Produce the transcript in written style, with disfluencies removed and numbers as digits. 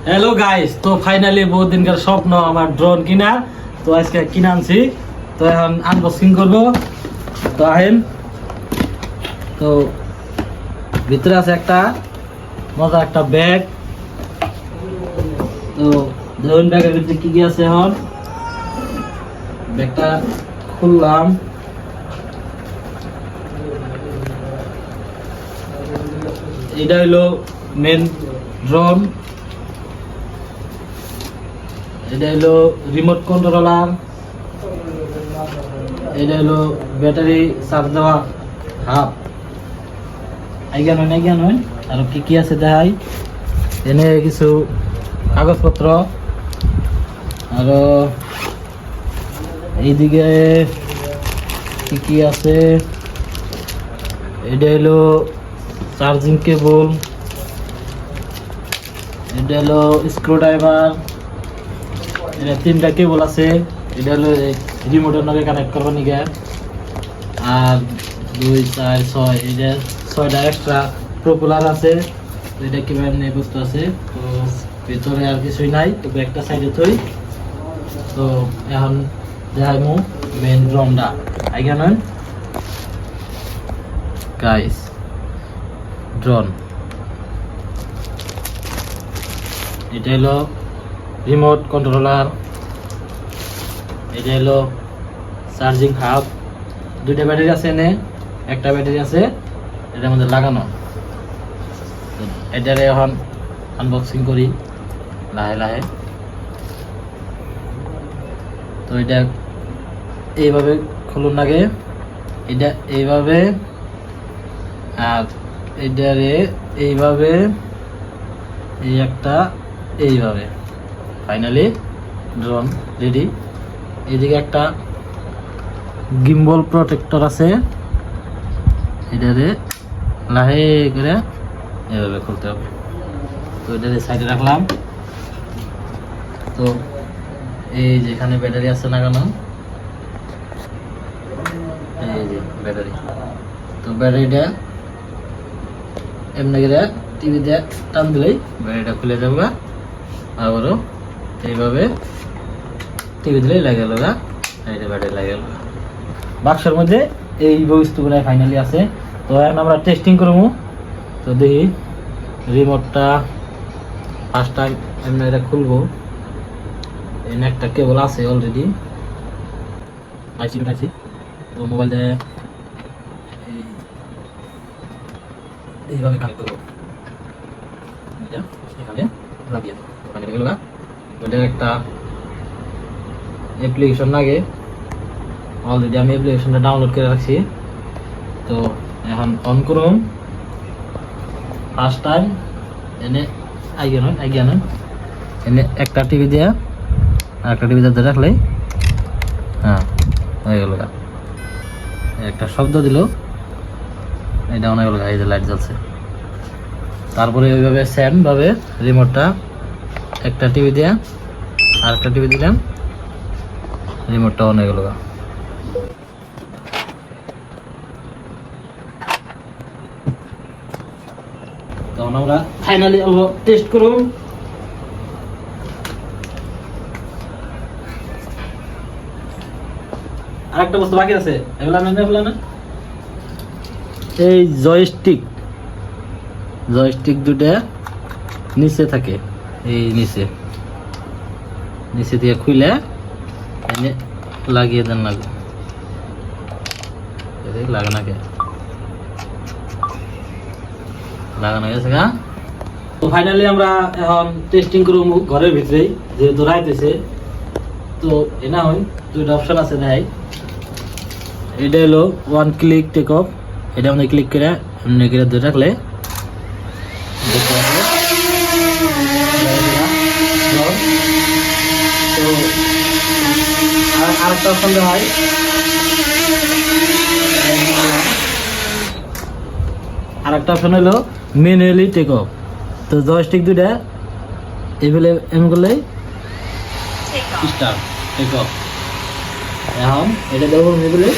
Hello guys, তো finally বহুত দিনকার স্বপ্ন আমার ড্রোন কিনা। তো আজকে কিনে আনছি, তো এখন আনবক্সিং করব। তো আহেন, তো ভিতরে আছে একটা মজা একটা ব্যাগ। তো ড্রোন ব্যাগের ভিতরে কি কি আছে, এখন ব্যাগটা খুললাম। এটা হলো মেন ড্রোন, এটা হলো রিমোট কন্ট্রোলার, এটা হলো ব্যাটারি চার্জ দেওয়া হাব। আইগা নয় আর কি কি আছে দেখাই। এনে কিছু কাগজপত্র, আর এইদিকে কি কি আছে। এটা হলো চার্জিং কেবল, এটা হলো স্ক্রু ড্রাইভার, এটা তিনটা কেবল আছে। এটা হলো রিমোটের নাকি কানেক্ট করবো নিকে। আর 2, 4, 6 এটা 6টা এক্সট্রা প্রপেলার আছে। তো এটা কিভাবে নিয়ে বস্তু আছে। তো ভিতরে আর কিছুই নাই, তো একটা সাইডে থই। তো এখন দেখাইমু মেন ড্রোনটা আইগা নয় গাইস। ড্রোন এটা হলো রিমোট কন্ট্রোলার, এটা হলো চার্জিং হাব। 2টা ব্যাটারি আছে, এনে একটা ব্যাটারি আছে এটার মধ্যে লাগানো। এটারে এখন আনবক্সিং করি লাহে লাহে। তো এটা এইভাবে খুলুন আগে, এটা এইভাবে, আর এটারে এইভাবে, এই একটা এইভাবে। Finally drone ready. এদিকে একটা গিম্বল প্রোটেক্টর আছে, এটারে লাহে করে এভাবে খুলতে হবে। তো এটারে সাইডে রাখলাম। তো এই যেখানে ব্যাটারি আছে লাগানো, এই যে ব্যাটারি। তো ব্যাটারিটা এমনি করে টিভি দিয়ে টান দিলেই ব্যাটারিটা খুলে যাবে। আবারও এইভাবে টিভি দিলেই লাগে লগা, এইটা ব্যাটারি লাগে গেল। বাক্সের মধ্যে এই বস্তুগুলো ফাইনালি আছে। তো এখন আমরা টেস্টিং করবো। তো দেখি রিমোটটা ফার্স্ট টাইম এমনি এটা খুলবো। এখানে একটা কেবল আছে অলরেডি, আইছি। তো মোবাইল দিয়ে এইভাবে কানেক্ট করবো, এটা এখানে লাগিয়ে দেবো। ওখানে গেল না, ওইটা একটা অ্যাপ্লিকেশন লাগে। অলরেডি আমি অ্যাপ্লিকেশনটা ডাউনলোড করে রাখছি। তো এখন অন করুন। ফার্স্ট টাইম এনে আইগা নয় এনে একটা টিভি দেওয়া আর একটা টিভি দিয়ে রাখলে হ্যাঁ হয়ে গেল। একটা শব্দ দিল, এটা অনেক গেল, এই যে লাইট জ্বলছে। তারপরে ওইভাবে সেম ভাবে রিমোটটা একটা টিভি দেওয়া আর একটা টিভি দিলাম, রিমোটটা অন হয়ে গেল। তখন আমরা ফাইনালি টেস্ট করুন। আরেকটা বস্তু বাকি আছে, এগুলা না এই জয়স্টিক দুটা নিচে থাকে, এই নিচে দিয়ে খুলে এনে লাগিয়ে দেন। লাগানো গেছে গা। তো ফাইনালি আমরা এখন টেস্টিং করব ঘরের ভিতরেই, যেহেতু রাইতেছে। তো এনা হয় 2টা অপশন আছে দেখাই। এটা হলো 1 ক্লিক টেক অফ, এটা আমাদের ক্লিক করে এমনি করে ধরে রাখলে তো আরেকটা অপশন দেওয়া হয়, আরেকটা অপশন হলো ম্যানুয়ালি টেক অফ। তো জয়স্টিক দুটা এগুলো এমন করলেই স্টার্ট টেক অফ। এখন এটা দেবো এগুলো